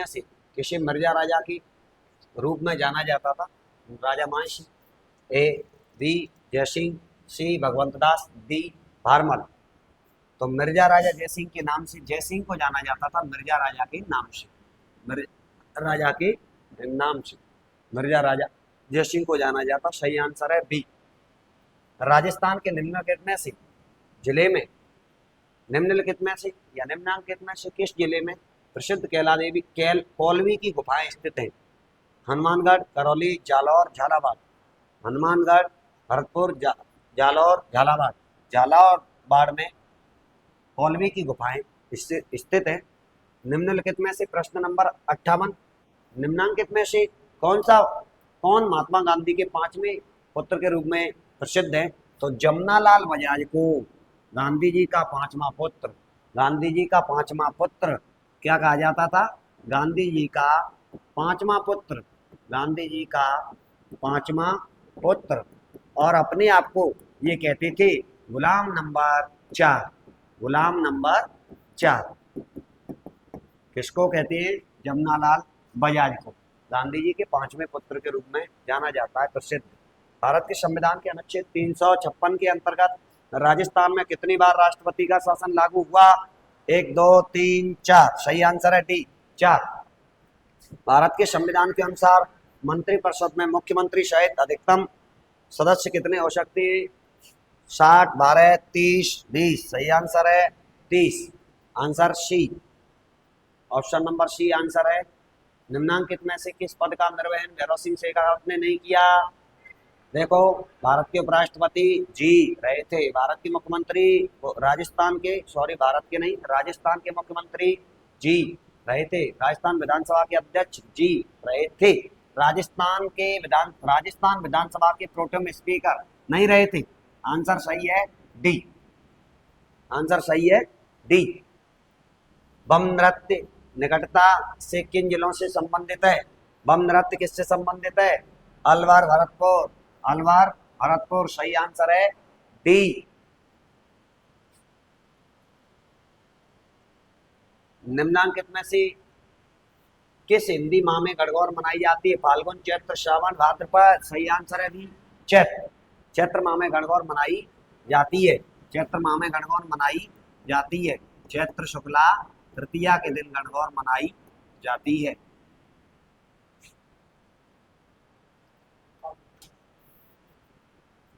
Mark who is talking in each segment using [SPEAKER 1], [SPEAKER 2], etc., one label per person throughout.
[SPEAKER 1] से किसी मिर्जा राजा के रूप में जाना जाता था। Raja Mansingh, A B Jaisingh, C Bhagwant Das, D Bharmal. तो मिर्जा राजा जयसिंह के नाम से जयसिंह को जाना जाता था, मिर्जा राजा के नाम से, राजा के नाम से मिर्जा राजा जयसिंह को जाना जाता। सही आंसर है बी। राजस्थान के निम्नलिखित में से जिले में, निम्नलिखित में से या निम्नांकित में से किस जिले में प्रसिद्ध कैला देवी कौलवी की गुफाएं स्थित हैं? हनुमानगढ़, करौली, जालौर, झालावाड़। हनुमानगढ़, भरतपुर, जालौर, झालावाड़। झालावाड़ में कौलवी की गुफाएं स्थित हैं। निम्नलिखित में से प्रश्न नंबर 58, निम्नांकित में से कौन महात्मा गांधी के पांचवें पुत्र के रूप में प्रसिद्ध है? तो जमनालाल बजाज को गांधी जी का पांचवा पुत्र, गांधी जी का पांचवा पुत्र क्या कहा जाता था? गांधी जी का पांचवा पुत्र, गांधी जी का पांचवा पुत्र। और अपने आप को ये कहते थे गुलाम नंबर 4, गुलाम नंबर 4। किसको कहते हैं? जमनालाल बजाज को गांधी जी के पांचवें पुत्र के रूप में जाना जाता है, प्रसिद्ध। भारत के संविधान के अनुच्छेद 356 के अंतर्गत राजस्थान में कितनी बार राष्ट्रपति का शासन लागू हुआ? 1, 2, 3, 4। सही आंसर है डी, 4। भारत के संविधान के अनुसार मंत्रिपरिषद में मुख्यमंत्री सहित अधिकतम सदस्य कितने हो सकते हैं? 60, 12, 30, 20। सही आंसर है 30। Answer C, option number C answer है। निम्नांकित में से किस पद का निर्वहन भैरव सिंह शेखावत ने नहीं किया? देखो, भारत के उपराष्ट्रपति जी रहे थे, भारत के मुख्यमंत्री राजस्थान के, सॉरी भारत के नहीं, राजस्थान के मुख्यमंत्री जी रहे थे, राजस्थान विधानसभा के अध्यक्ष जी रहे थे, राजस्थान विधानसभा के प्रोटेम स्पीकर नहीं रहे थे। आंसर सही है डी, आंसर सही है डी। बम नृत्य निकटता से किन जिलों से संबंधित है? बम नृत्य किससे संबंधित है? अलवर, भरतपुर, अलवर, भरतपुर। सही आंसर है डी। निम्नांकित में से किस हिंदी माह में गणगौर मनाई जाती है? फाल्गुन, चैत्र, श्रावण, भाद्रपद। सही आंसर है भी चैत्र। चैत्र माह में गणगौर मनाई जाती है, चैत्र माह में गणगौर मनाई जाती है। चैत्र शुक्ला तृतीया के दिन गणगौर मनाई जाती है।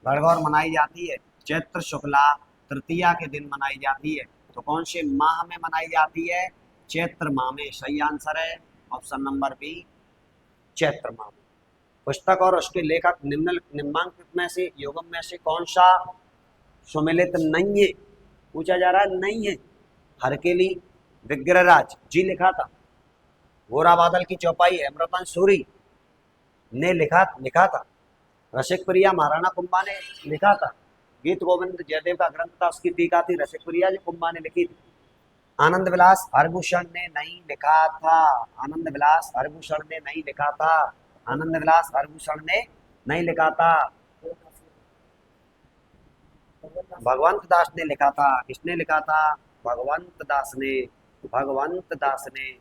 [SPEAKER 1] गणगौर मनाई जाती है चैत्र शुक्ला तृतीया के दिन मनाई जाती है। तो कौन से माह में मनाई जाती है? चैत्र माह में। सही आंसर है ऑप्शन नंबर बी, चैत्र माह में। पुस्तक और उसके लेखक निम्नांकित में से युगम में से कौन सा सुमेलित नहीं है? पूछा जा रहा है नहीं है। हरकेली विग्रहराज जी लिखा था। गोरा बादल की चौपाई अमृतांश सूरी ने लिखा था। रसिक प्रिया महाराणा कुंभा ने लिखा था। गीत गोविंद जयदेव का ग्रंथ था, उसकी टीका थी रसिक प्रिया जो कुंभा ने लिखी थी। आनंद विलास हरभूषण ने नहीं लिखा था, आनंद विलास हरभूषण ने नहीं लिखा था, आनंद विलास हरभूषण ने नहीं लिखा था। भगवंत दास ने लिखा था। किसने लिखा था? भगवंत दास ने, भगवंत दास ने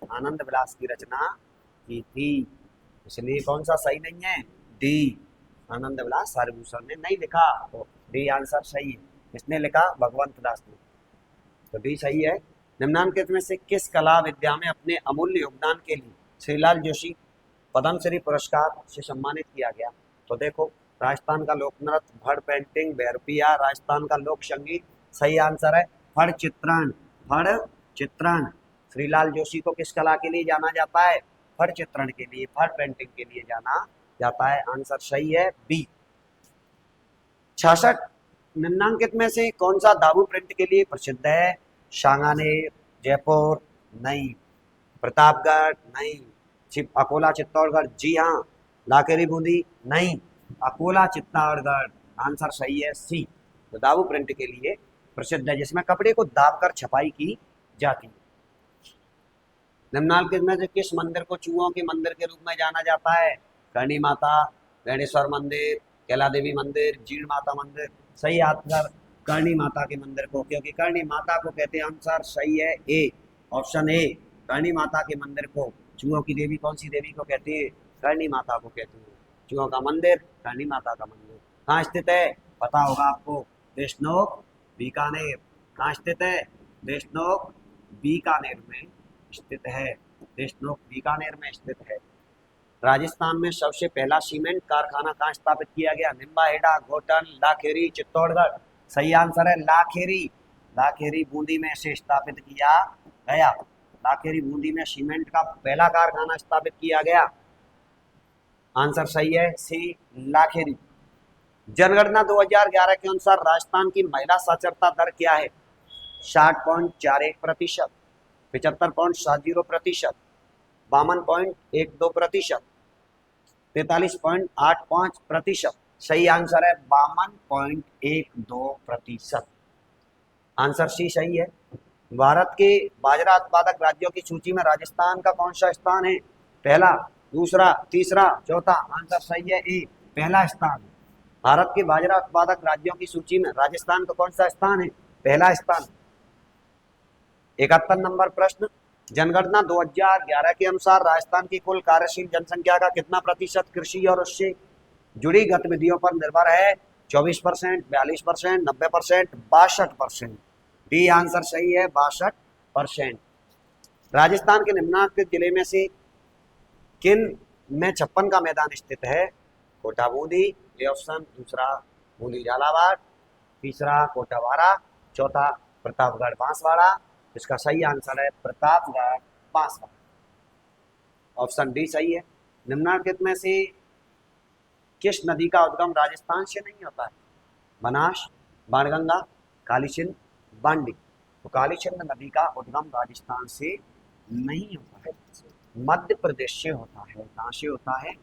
[SPEAKER 1] आनंद विलास की रचना की थी। इसलिए कौन सा सही नहीं है? डी, आनंद विलास हरभूषण ने नहीं लिखा। तो डी आंसर सही है। किसने लिखा? भगवंत दास ने। तो डी सही है। निम्नांकित में से किस कला विद्या में अपने अमूल्य योगदान के लिए श्रीलाल जोशी पद्मश्री पुरस्कार से सम्मानित किया गया? तो देखो, राजस्थान का लोक नृत्य, फड़ पेंटिंग, भैरपिया, राजस्थान का लोक संगीत। सही आंसर है फड़ चित्रण, फड़ चित्रण। श्रीलाल जोशी को किस कला के लिए जाना जाता है? फड़ चित्रण के लिए, फड़ पेंटिंग के लिए जाना जाता है। आंसर सही है बी। 66 निम्नांकित में से कौन सा दाबू प्रिंट के लिए प्रसिद्ध है? सांगानेर, जयपुर नहीं, प्रतापगढ़ नहीं, अकोला चित्तौड़गढ़ जी हाँ, लाकेरी बूंदी नहीं, अकोला चित्तौड़गढ़। आंसर सही है सी। तो दाबू प्रिंट के लिए प्रसिद्ध है, जिसमें कपड़े को दाब कर छपाई की जाती है। निम्नलिखित में से किस मंदिर को चूहों के मंदिर के रूप में जाना जाता है? करणी माता, गणेश्वर मंदिर, कैला देवी मंदिर, जीण माता मंदिर। सही आंसर करणी माता के मंदिर को, क्योंकि करणी माता को कहते हैं। आंसर सही है ए, ऑप्शन ए, करणी माता के मंदिर को, चूहों की देवी कौन सी देवी को कहती है? करणी माता को कहती है। चूहों का मंदिर, करणी माता का मंदिर कहाँ स्थित है? पता होगा आपको, देशनोक बीकानेर। कहाँ स्थित है? देशनोक बीकानेर में स्थित है। देशनोक बीकानेर में स्थित है। राजस्थान में सबसे पहला सीमेंट कारखाना कहाँ स्थापित किया गया? निम्बाहेड़ा, घोटन, लाखेरी, चित्तौड़गढ़। सही आंसर है लाखेरी। लाखेरी बूंदी में से स्थापित किया गया। लाखेरी बूंदी में सीमेंट का पहला कारखाना स्थापित किया गया। आंसर सही है सी, लाखेरी। जनगणना 2011 के अनुसार राजस्थान की महिला साक्षरता दर क्या है? 60.41%, 75.70%, 52.12%, 43.85%। सही आंसर है 52.12%। आंसर सी सही है। भारत के बाजरा उत्पादक राज्यों की सूची में राजस्थान का कौन सा स्थान है? पहला, दूसरा, तीसरा, चौथा। आंसर सही है ए, पहला स्थान। भारत के बाजरा उत्पादक राज्यों की सूची में राजस्थान का कौन सा स्थान है? पहला स्थान। 71 नंबर प्रश्न, जनगणना 2011 के अनुसार राजस्थान की कुल कार्यशील जनसंख्या का कितना प्रतिशत कृषि और उससे जुड़ी गतिविधियों पर निर्भर है? 24%, 42%, 90%, 62%। डी आंसर सही है 62%। राजस्थान के निम्नलिखित जिले में से किन में 56 का मैदान स्थित है? कोटा बूंदी, ये ऑप्शन, दूसरा बूंदी झालावाड़, तीसरा कोटावाड़ा, चौथा प्रतापगढ़ बांसवाड़ा। इसका सही आंसर है प्रतापगढ़ बांसवाड़ा। ऑप्शन डी सही है। निम्नलिखित में से किस नदी का उद्गम राजस्थान से नहीं होता है? बनास, बाणगंगा, कालीसिंध, बांडी। तो कालीसिंध नदी का उद्गम राजस्थान से नहीं होता है, मध्य प्रदेश से होता है। कहाँ से होता है?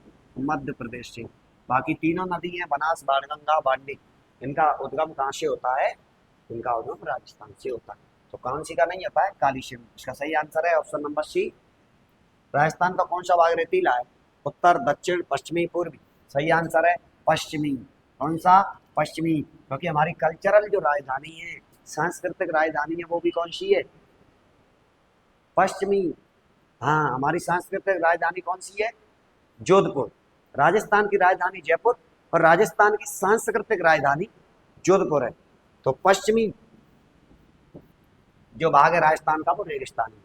[SPEAKER 1] मध्य प्रदेश से। बाकी तीनों नदी हैं, बनास, बाणगंगा, बांडी, इनका उद्गम कहाँ से होता है? इनका उद्गम राजस्थान से होता है। तो कौन सी का नहीं होता है? कालीसिंध। इसका सही आंसर है ऑप्शन नंबर सी। राजस्थान का कौन सा भाग रेतीला है? उत्तर, दक्षिण, पश्चिमी, पूर्वी। सही आंसर है पश्चिमी। कौन सा? पश्चिमी। क्योंकि हमारी कल्चरल जो राजधानी है, सांस्कृतिक राजधानी है, वो भी कौन सी है? पश्चिमी। हाँ, हमारी सांस्कृतिक राजधानी कौन सी है? जोधपुर। राजस्थान की राजधानी जयपुर और राजस्थान की सांस्कृतिक राजधानी जोधपुर है। तो पश्चिमी जो भाग है राजस्थान का वो रेगिस्तानी है।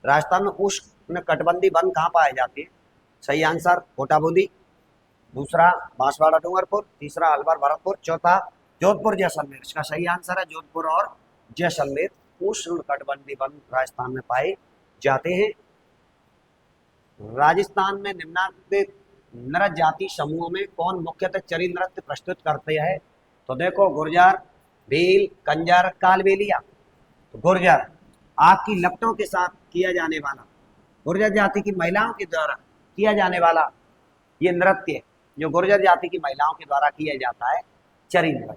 [SPEAKER 1] राजस्थान में उष्ण कटिबंधीय वन कहाँ पाए जाते हैं? सही आंसर कोटा बूंदी, दूसरा बांसवाड़ा डूंगरपुर, तीसरा अलवर भरतपुर, चौथा जोधपुर जैसलमेर। इसका सही आंसर है जोधपुर और जैसलमेर। उष्ण कटिबंधीय वन राजस्थान में पाए जाते हैं। राजस्थान में निम्नलिखित नृत्य जाति समूहों में कौन मुख्यतः चरी नृत्य प्रस्तुत करते हैं? तो देखो, गुर्जर, भील, कंजर, कालबेलिया। तो गुर्जर, आग की लपटों के साथ किया जाने वाला, गुर्जर जाति की महिलाओं के द्वारा किया जाने वाला ये नृत्य, जो गुर्जर जाति की महिलाओं के द्वारा किया जाता है, चरी नृत्य,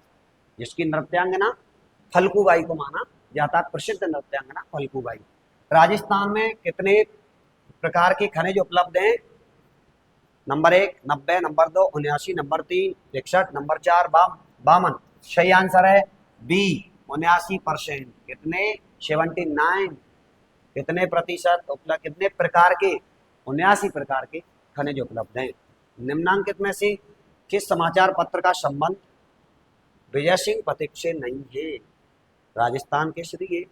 [SPEAKER 1] जिसकी नृत्यांगना फल्गुबाई को माना जाता है, प्रसिद्ध नृत्यांगना फल्गुबाई। राजस्थान में कितने प्रकार के खनिज उपलब्ध हैं? Number 1 90, number 2 79, number 3 61, number 4 52। सही आंसर है बी 79%। कितने? 79। कितने प्रतिशत उपलब्ध, कितने प्रकार के? 79 प्रकार के खनिज उपलब्ध हैं। निम्नांकित में से किस समाचार पत्र का संबंध विजय सिंह पथिक से नहीं है? राजस्थान केसरी है,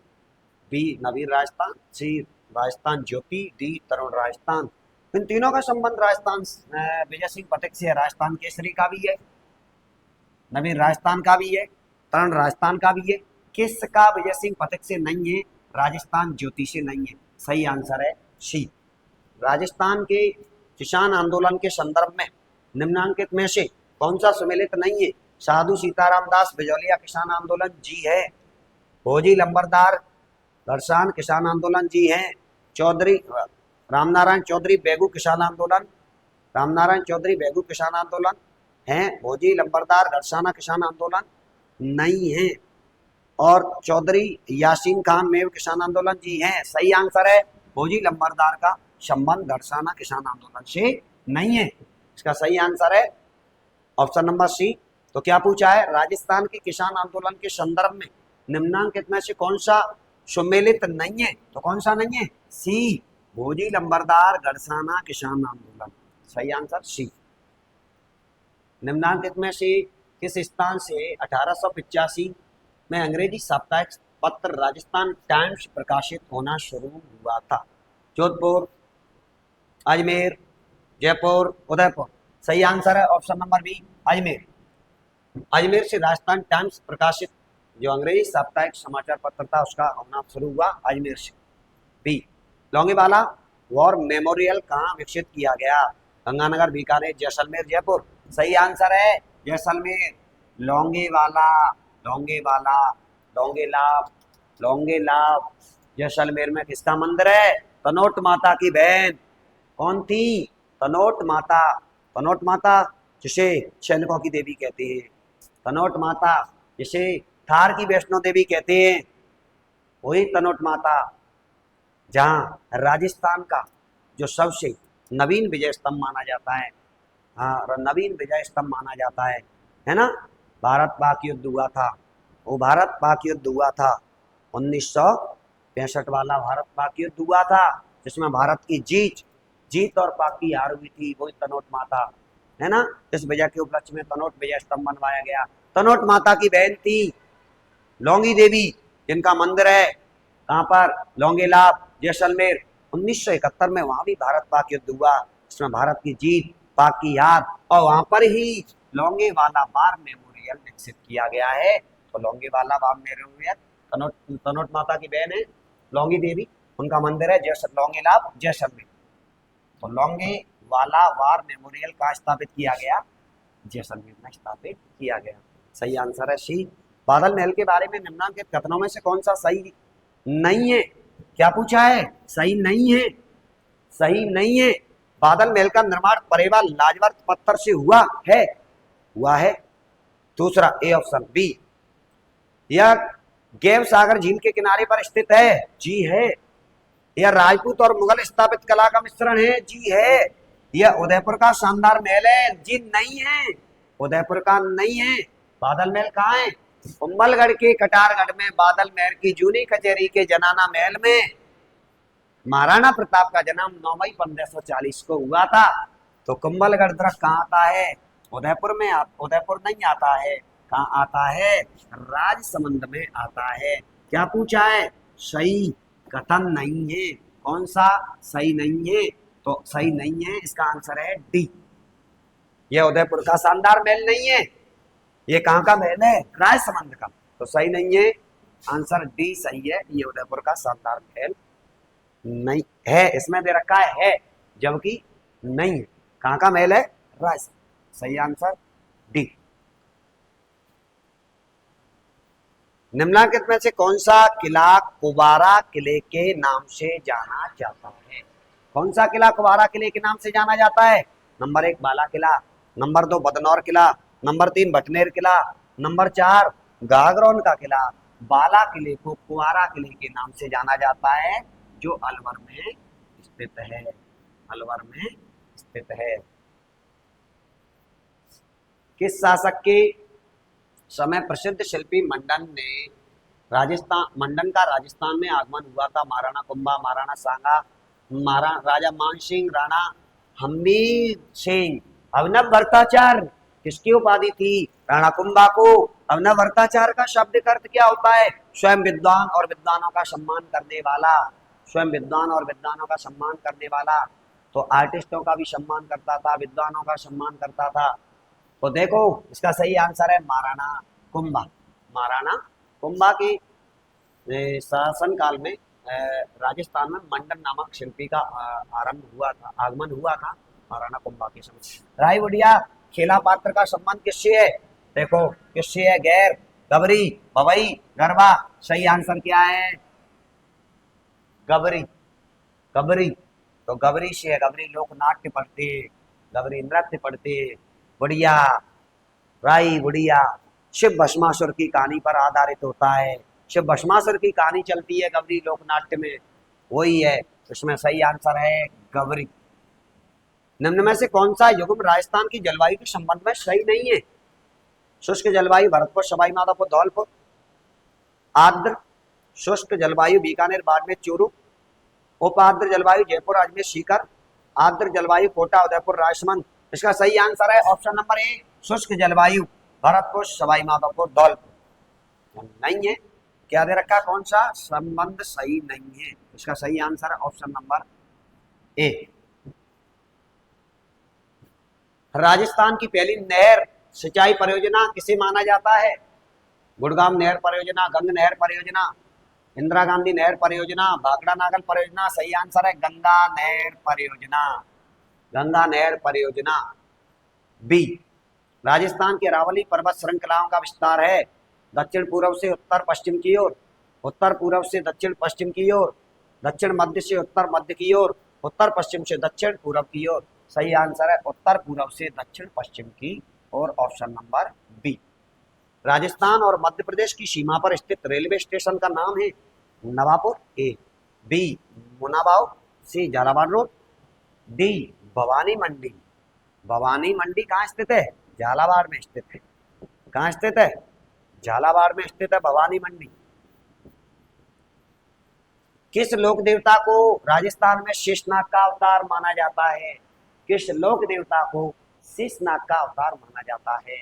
[SPEAKER 1] बी नवीन राजस्थान, सी राजस्थान ज्योति, डी तरुण राजस्थान। इन तीनों का संबंध राजस्थान विजय सिंह पथिक से है। राजस्थान केसरी का भी है, नवीन राजस्थान का भी है, तरुण राजस्थान का भी है। किसका विजय सिंह पथिक से नहीं है? राजस्थान ज्योति से नहीं है। सही आंसर है सी। राजस्थान के किसान आंदोलन के संदर्भ में निम्नांकित में से कौन सा सम्मिलित नहीं है? साधु सीताराम दास बिजौलिया किसान आंदोलन जी है, भोजी लंबरदार घरसान किसान आंदोलन जी है, चौधरी रामनारायण चौधरी बेगू किसान आंदोलन, रामनारायण चौधरी बेगू किसान आंदोलन है, भोजी लंबरदार घरसाना किसान आंदोलन नहीं है, और चौधरी यासीन खान मेव किसान आंदोलन जी हैं। सही आंसर है भोजी लंबरदार का संबंध घरसाना किसान आंदोलन से नहीं है। इसका सही आंसर है ऑप्शन नंबर सी। तो क्या पूछा है? राजस्थान के किसान आंदोलन के संदर्भ में निम्नांकित में से कौन सा सम्मिलित नहीं है? तो कौन सा नहीं है? सी भोजी लंबरदार गड़साना किसान आंदोलन। सही आंसर सी। निम्नांकित में से किस स्थान से 1885 में अंग्रेजी साप्ताहिक पत्र राजस्थान टाइम्स प्रकाशित होना शुरू हुआ था? जोधपुर, अजमेर, जयपुर, उदयपुर। सही आंसर है option number B, Ajmer. Ajmer से राजस्थान टाइम्स प्रकाशित जो अंग्रेजी साप्ताहिक समाचार पत्र था उसका होना शुरू हुआ अजमेर से। बी। लोंगेवाला वॉर मेमोरियल कहाँ विकसित किया गया? गंगानगर, बीकानेर, जैसलमेर, जयपुर। सही आंसर है जैसलमेर। लोंगेवाला, लोंगेवाला, लोंगेलाब, लोंगेलाब जैसलमेर में किसका मंदिर है? तनोट माता की बहन। कौन थी? तनोट माता। तनोट माता जिसे सैनिकों की देवी कहते हैं, तनोट माता जिसे थार की वैष्णो देवी कहते हैं, वही तनोट माता। जहां राजस्थान का जो सबसे नवीन विजय स्तंभ माना जाता है, हाँ नवीन विजय स्तंभ माना जाता है ना? भारत पाक युद्ध हुआ था, वो भारत पाक युद्ध हुआ था 1965 वाला भारत पाक युद्ध हुआ था, जिसमें भारत की जीत और पाक की हार हुई थी, वही तनोट माता है ना? इस विजय के उपलक्ष्य में तनोट विजय स्तंभ बनवाया गया। तनोट माता की बहन थी लौंगी देवी, जिनका मंदिर है कहाँ पर? लौंगेलाब, जैसलमेर। 1971 में वहां भी भारत पाक युद्ध हुआ, जिसमें भारत की जीत, पाक की हार, और वहां पर ही लौंगेवाला वार मेमोरियल विकसित किया गया है। तो लौंगेवाला वार मेमोरियल तनोट माता की बहन है लौंगी देवी, उनका मंदिर है लौंगेलाब, जैसलमेर। तो लोंगेवाला वार मेमोरियल का स्थापित किया गया? जैसलमेर में स्थापित किया गया। सही आंसर है सी। बादल महल के बारे में निम्नलिखित कथनों में से कौन सा सही नहीं है? क्या पूछा है? सही नहीं है, सही नहीं है। बादल महल का निर्माण परेवा लाजवर्त पत्थर से हुआ है। दूसरा ए ऑप्शन बी। यह गैव सागर झील के किनारे पर स्थित है? जी है। यह राजपूत और मुगल स्थापित कला का मिश्रण है? जी है। यह उदयपुर का शानदार महल है? जी नहीं है, उदयपुर का नहीं है। बादल महल कहाँ है? कुंभलगढ़ के कटारगढ़ में बादल महल की जूनी कचहरी के जनाना महल में महाराणा प्रताप का जन्म 9 मई 1540 को हुआ था। तो कुंभलगढ़ दरख्त कहाँ आता है? उदयपुर में। उदयपुर नहीं आता है, कहाँ आता है? राजसमंद में आता है। क्या पूछा है? सही कथन नहीं है। कौन सा सही नहीं है? तो सही नहीं है, इसका आंसर है डी। यह उदयपुर का शानदार महल नहीं है, ये कहाँ का महल है? राजसमंद का। तो सही नहीं है, आंसर डी सही है। ये उदयपुर का शानदार महल नहीं है, इसमें दे रखा है जबकि नहीं है। कहाँ का महल है? राजसमंद। सही आंसर डी। निम्नलिखित में से कौन सा किला कुबारा किले के नाम से जाना जाता है? कौन सा किला कुबारा किले के नाम से जाना जाता है? नंबर 1 बाला किला, नंबर 2 बदनौर किला, नंबर 3 भटनेर किला, नंबर 4 गागरोन का किला। बाला किले को कुबारा किले के नाम से जाना जाता है, जो अलवर में स्थित है। अलवर में स्थित है। किस शासक के समय प्रसिद्ध शिल्पी मंडन का राजस्थान में आगमन हुआ था? महाराणा कुंभा, महाराणा सांगा, राजा मान सिंह, राणा हमीर सिंह। अभिनव भट्टाचार्य किसकी उपाधि थी? राणा कुंभा को। अभिनव भट्टाचार्य का शाब्दिक अर्थ क्या होता है? स्वयं विद्वान और विद्वानों का सम्मान करने वाला। स्वयं विद्वान और विद्वानों का सम्मान करने वाला। तो आर्टिस्टों का भी सम्मान करता था, विद्वानों का सम्मान करता था। तो देखो इसका सही आंसर है महाराणा कुंभा। महाराणा कुंभा की शासन काल में राजस्थान में मंडन नामक शिल्पी का आगमन हुआ था महाराणा कुंभा के समय। राय बुढ़िया खेला पात्र का संबंध किससे है? देखो किससे है? गैर, गबरी, बवई, गरबा। सही आंसर क्या है? गबरी। गबरी। तो गबरी से है। गबरी लोक नाट्य पढ़ते, गबरी नृत्य पढ़ते। बुढ़िया, राई बुढ़िया शिव भस्मासुर की कहानी पर आधारित होता है। शिव भस्मासुर की कहानी चलती है गबरी लोकनाट्य में, वही है। इसमें सही आंसर है गबरी। निम्न में से कौन सा युग्म राजस्थान की जलवायु के संबंध में सही नहीं है? शुष्क जलवायु भरतपुर, सवाई माधोपुर, धौलपुर। आर्द्र शुष्क जलवायु बीकानेर, बाड़मेर, चूरू। उप आर्द्र जलवायु जयपुर अजमेर सीकर, आर्द्र जलवायु कोटा उदयपुर राजसमंद। इसका सही आंसर है ऑप्शन नंबर ए शुष्क जलवायु भरतपुर सवाई माधोपुर धौलपुर। नहीं है, क्या दे रखा, कौन सा संबंध सही नहीं है। इसका सही आंसर है ऑप्शन नंबर ए। राजस्थान की पहली नहर सिंचाई परियोजना किसे माना जाता है? गुड़गांव नहर परियोजना, गंग नहर परियोजना, इंदिरा गांधी नहर परियोजना, भाखड़ा नागल परियोजना। सही आंसर है गंगा नहर परियोजना, गंगा नहर परियोजना बी। राजस्थान की अरावली पर्वत श्रृंखलाओं का विस्तार है दक्षिण पूर्व से उत्तर पश्चिम की ओर, उत्तर पूर्व से दक्षिण पश्चिम की ओर, दक्षिण मध्य से उत्तर मध्य की ओर, उत्तर पश्चिम से दक्षिण पूर्व की ओर। सही आंसर है उत्तर पूर्व से दक्षिण पश्चिम की ओर, ऑप्शन नंबर बी। राजस्थान और मध्य प्रदेश की सीमा पर स्थित रेलवे स्टेशन का नाम है Navapur, A B Munabao, C Jhalawar road, D Bhawani Mandi. Bhawani Mandi कहाँ स्थित है? झालावाड़ में स्थित है। कहाँ स्थित है? झालावाड़ में स्थित है भवानी मंडी। किस लोक देवता को राजस्थान में शेषनाग का अवतार माना जाता है? किस लोक देवता को शेषनाग का अवतार माना जाता है?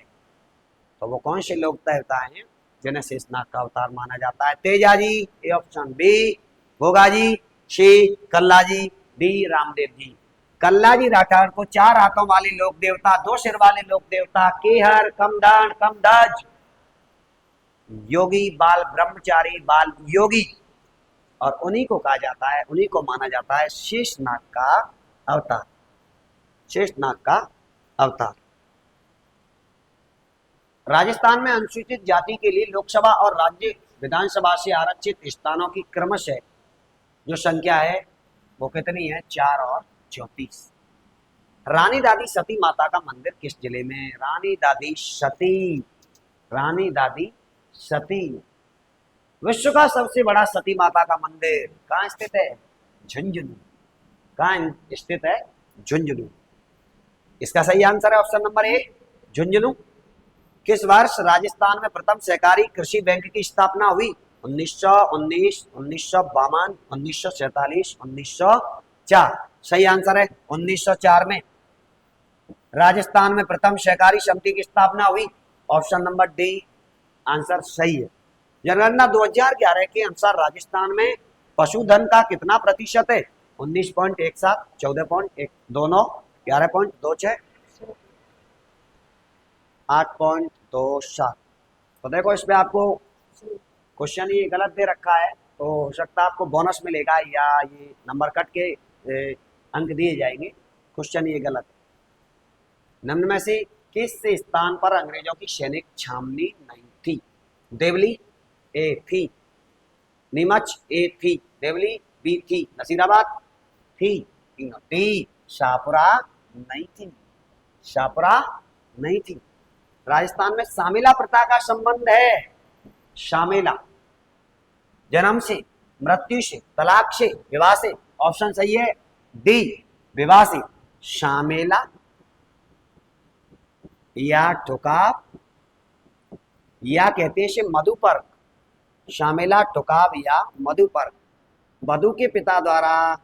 [SPEAKER 1] तो वो कौन से लोक देवता हैं जिन्हें शेषनाग का अवतार माना जाता है? Teja ji, A option B, भोगा जी, सी कल्ला जी, डी रामदेव जी। कल्ला जी राठौर को 4 हाथों वाले लोक देवता, 2 सिर वाले लोक देवता, केहर, कमदन, कमदज, योगी, बाल ब्रह्मचारी, बाल योगी, और उन्हीं को कहा जाता है, उन्हीं को माना जाता है शेषनाग का अवतार, शेषनाग का अवतार। राजस्थान में अनुसूचित जाति के लिए लोकसभा और राज्य विधानसभा से आरक्षित स्थानों की क्रमशः जो संख्या है वो कितनी है? 4 और 34। रानी दादी सती माता का मंदिर किस जिले में? रानी दादी सती, रानी दादी सती। विश्व का सबसे बड़ा सती माता का मंदिर कहाँ स्थित है? झुंझुनू। कहाँ स्थित है? झुंझुनू। इसका सही आंसर है ऑप्शन नंबर ए झुंझुनू। किस वर्ष राजस्थान में प्रथम सहकारी कृषि बैंक की स्थापना हुई? 1919, 1952, 1947, 1904। सही आंसर है 1904 में राजस्थान में प्रथम सहकारी समिति की स्थापना हुई, ऑप्शन नंबर डी आंसर सही है। जनगणना 2011 के अनुसार राजस्थान में पशुधन का कितना प्रतिशत है? 19.17, 14.29, 11.26, 8.27। तो देखो इसमें आपको क्वेश्चन ये गलत दे रखा है, तो हो सकता है आपको बोनस मिलेगा या ये नंबर कट के अंक दिए जाएंगे। क्वेश्चन ये गलत है। निम्न में से किस स्थान पर अंग्रेजों की सैनिक छावनी नहीं थी? देवली, ए थी, नीमच, ए थी, देवली, बी थी, नसीराबाद, थी, डी शाहपुरा नहीं थी, शाहपुरा नहीं थी। राजस्थान में शामिला प्रथा का संबंध है। शामिला जन्म से, मृत्यु से, तलाक से, विवाह से। ऑप्शन सही है डी विवाह से। शामिला या ठुकाव या कहते हैं इसे मधुपर्क। शामिला, ठुकाव या मधुपर्क। वधु के पिता द्वारा,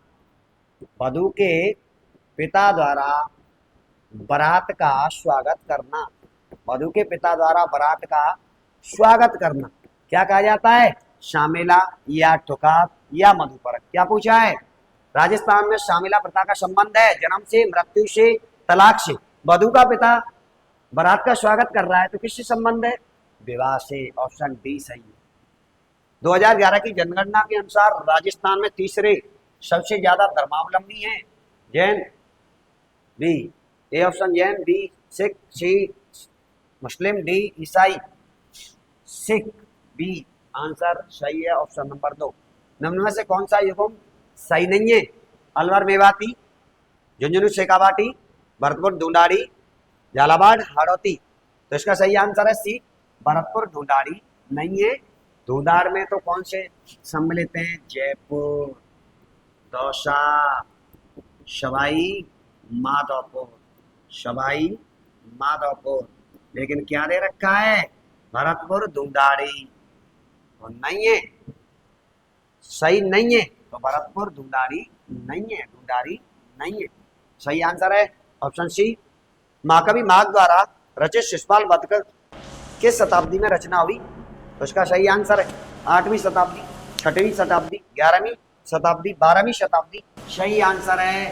[SPEAKER 1] वधु के पिता द्वारा बारात का स्वागत करना, वधु के पिता द्वारा बारात का स्वागत करना क्या कहा जाता है? शामिला या ठुकाव या मधुपर्क। क्या पूछा है? राजस्थान में शामिला प्रथा का संबंध है जन्म से, मृत्यु से, तलाक से। वधु का पिता बारात का स्वागत कर रहा है तो किससे संबंध है? विवाह से। ऑप्शन डी सही है। 2011 की जनगणना के अनुसार राजस्थान में तीसरे सबसे ज्यादा धर्मावलंबी हैं Jain, B, A option Jain, B Sikh, C मुस्लिम, डी ईसाई। सिख, बी आंसर सही है ऑप्शन नंबर 2। निम्न में से कौन सा युग्म सही नहीं है? अलवर मेवाती, झुंझुनू शेखावाटी, भरतपुर ढूंढाड़ी, झालावाड़ हाड़ौती। तो इसका सही आंसर है सी भरतपुर ढूंढाड़ी नहीं है। ढूंढाड़ में तो कौन से सम्मिलित हैं? जयपुर, दौसा, सवाई माधोपुर, सवाई माधोपुर। लेकिन क्या दे रखा है? भरतपुर ढूंढाड़ी। तो नहीं है, सही नहीं है। तो भरतपुर ढूंढारी नहीं है, ढूंढारी नहीं है। सही आंसर है ऑप्शन सी। महाकवि माघ द्वारा रचित शिशुपाल वध किस शताब्दी में रचना हुई? तो इसका सही आंसर है 8वीं शताब्दी, 6वीं शताब्दी, 11वीं शताब्दी, 12वीं शताब्दी। सही आंसर है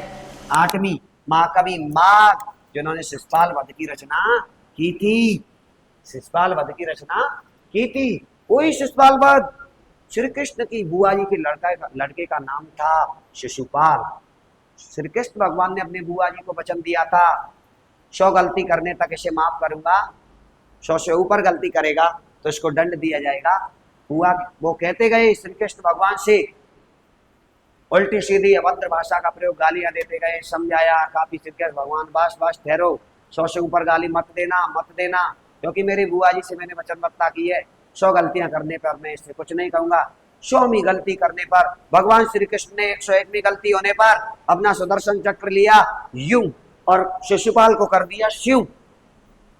[SPEAKER 1] 8वीं। महाकवि माघ जिन्होंने शिशुपाल वध की रचना की थी, शिशुपाल वध की रचना की थी। कोई शिशुपाल वध, श्री कृष्ण की बुआ जी के लड़के का नाम था शिशुपाल। श्री कृष्ण भगवान ने अपने बुआ जी को वचन दिया था 100 गलती करने तक इसे माफ करूंगा, 100 से ऊपर गलती करेगा तो इसको दंड दिया जाएगा। हुआ वो कहते गए श्री कृष्ण भगवान से, उल्टी सीधी अभद्र भाषा का प्रयोग, गालियां देते गए, समझाया काफी। श्री कृष्ण भगवान बस बस ठहरो, 100 से ऊपर गाली मत देना, मत देना, क्योंकि मेरी बुआ जी से मैंने वचनबद्धता की है, 100 गलतियां करने पर मैं इससे कुछ नहीं कहूंगा। 100वीं गलती करने पर भगवान श्री कृष्ण ने 101वीं गलती होने पर अपना सुदर्शन चक्र लिया यूं और शिशुपाल को कर दिया स्यूं।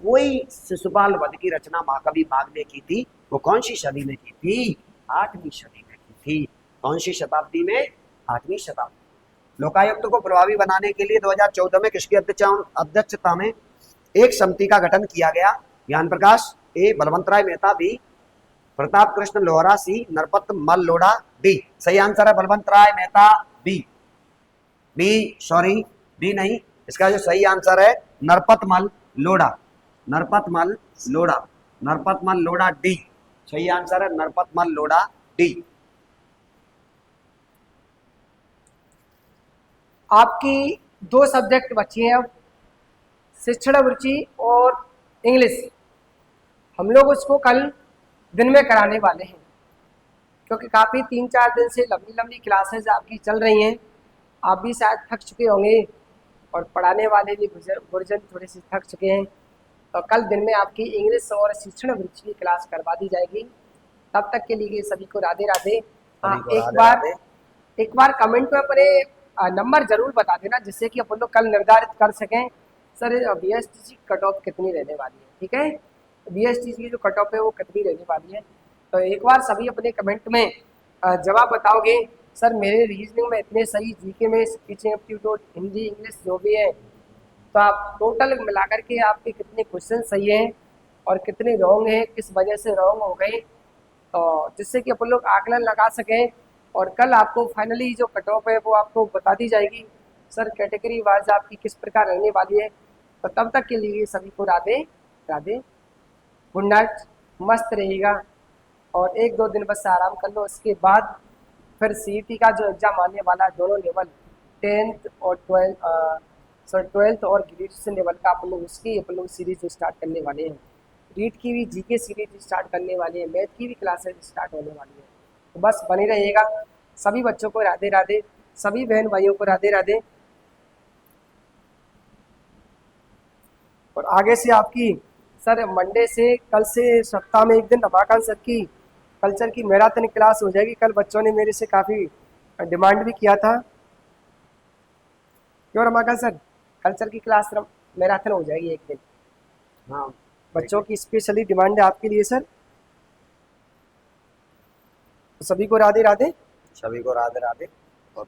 [SPEAKER 1] वही शिशुपाल वध की रचना महाकवि माघ ने की थी। वो कौन सी सदी में की थी? 8वीं सदी में की थी। कौन सी शताब्दी में? 8वीं शताब्दी। लोकायुक्त को प्रभावी बनाने के लिए 2014 में किसकी अध्यक्षता में एक समिति का गठन किया गया? ज्ञान प्रकाश, ए बलवंत राय मेहता, बी प्रताप कृष्ण लोहरा, सी नरपत मल लोढ़ा, डी। सही आंसर है बलवंत राय मेहता, बी। बी नहीं, इसका जो सही आंसर है नरपत मल लोढ़ा, नरपत मल लोढ़ा, नरपत मल लोढ़ा, डी। सही आंसर है नरपत मल लोढ़ा, डी।
[SPEAKER 2] आपकी 2 सब्जेक्ट बची हैं अब, शिक्षण रुचि और इंग्लिश। हम लोग उसको कल दिन में कराने वाले हैं, क्योंकि काफ़ी 3-4 दिन से लंबी लंबी क्लासेस आपकी चल रही हैं। आप भी शायद थक चुके होंगे और पढ़ाने वाले भी गुरजन थोड़े से थक चुके हैं। तो कल दिन में आपकी इंग्लिश और शिक्षण रुचि की क्लास करवा दी जाएगी। तब तक के लिए सभी को राधे राधे। एक बार कमेंट में अपने नंबर जरूर बता देना, जिससे कि अपन लोग कल निर्धारित कर सकें सर BSTC कट ऑफ कितनी रहने वाली है। ठीक है, BSTC की जो कट ऑफ है वो कितनी रहने वाली है, तो एक बार सभी अपने कमेंट में जवाब बताओगे। सर मेरे रीजनिंग में इतने सही, जीके में, स्पीचिंग एप्टीट्यूड, हिंदी, इंग्लिश जो भी है, तो आप टोटल मिलाकर के आपके कितने क्वेश्चन सही हैं और कितने रॉन्ग हैं, किस वजह से रॉन्ग हो गए, तो जिससे कि अपन लोग आकलन लगा सकें। और कल आपको फाइनली जो कट ऑफ है वो आपको बता दी जाएगी सर कैटेगरी वाइज आपकी किस प्रकार रहने वाली है। तो तब तक के लिए सभी को राधे राधे, गुड नाइट, मस्त रहेगा। और 1-2 दिन बस आराम कर लो, उसके बाद फिर CET का जो एग्ज़ाम आने वाला है, दोनों लेवल 10th और 12th और ग्रेजुएशन लेवल का अपन लोग उसकी अपन लोग सीरीज स्टार्ट करने वाले हैं। रीड की भी GK सीरीज स्टार्ट करने वाले हैं, मैथ की भी क्लासेज स्टार्ट होने वाली है। तो बस बने रहिएगा। सभी बच्चों को राधे राधे, सभी बहन भाइयों को राधे राधे। और आगे से आपकी सर मंडे से, कल से सप्ताह में 1 दिन रमाकांत सर की कल्चर की मैराथन क्लास हो जाएगी। कल बच्चों ने मेरे से काफ़ी डिमांड भी किया था, क्यों रमाकांत सर, कल्चर की क्लास मैराथन हो जाएगी 1 दिन। हाँ, बच्चों की स्पेशली डिमांड है आपके लिए सर। तो सभी को राधे राधे,
[SPEAKER 1] सभी को राधे राधे। और